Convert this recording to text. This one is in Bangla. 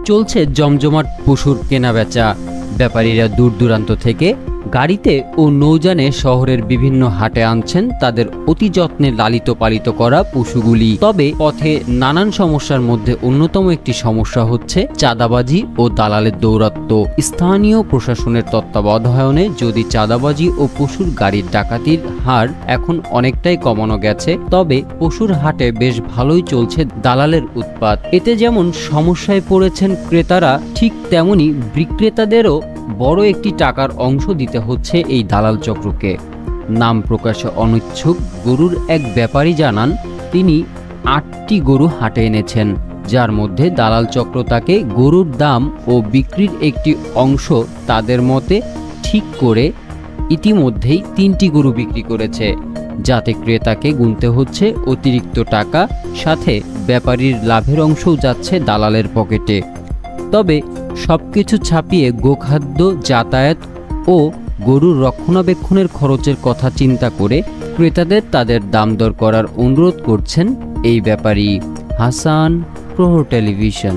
চলছে জমজমাট পশুর কেনাবেচা। ব্যাপারীরা দূর দূরান্ত থেকে গাড়িতে ও নৌযানে শহরের বিভিন্ন হাটে আনছেন তাদের অতি যত্নে লালিত পালিত করা পশুগুলি। তবে পথে নানান সমস্যার মধ্যে অন্যতম একটি সমস্যা হচ্ছে চাঁদাবাজি ও দালালের দৌরাত্ম্য। স্থানীয় প্রশাসনের তত্ত্বাবধানে যদি চাঁদাবাজি ও পশুর গাড়ির ডাকাতির হার এখন অনেকটাই কমানো গেছে, তবে পশুর হাটে বেশ ভালোই চলছে দালালের উৎপাত। এতে যেমন সমস্যায় পড়েছেন ক্রেতারা, ঠিক তেমনি বিক্রেতাদেরও বড় একটি টাকার অংশ দিতে হচ্ছে এই দালাল চক্রকে। নাম প্রকাশে অনিচ্ছুক গরুর এক ব্যাপারী জানান, তিনি ৮টি গরু হাটে এনেছেন, যার মধ্যে দালাল চক্র তাকে গরুর দাম ও বিক্রির একটি অংশ তাদের মতে ঠিক করে ইতিমধ্যেই ৩টি গরু বিক্রি করেছে, যাতে ক্রেতাকে গুনতে হচ্ছে অতিরিক্ত টাকা, সাথে ব্যাপারীর লাভের অংশও যাচ্ছে দালালের পকেটে। তবে সবকিছু ছাপিয়ে গোখাদ্য, যাতায়াত ও গরুর রক্ষণাবেক্ষণের খরচের কথা চিন্তা করে ক্রেতাদের তাদের দাম দর করার অনুরোধ করছেন এই ব্যাপারী। হাসান, প্রহর টেলিভিশন।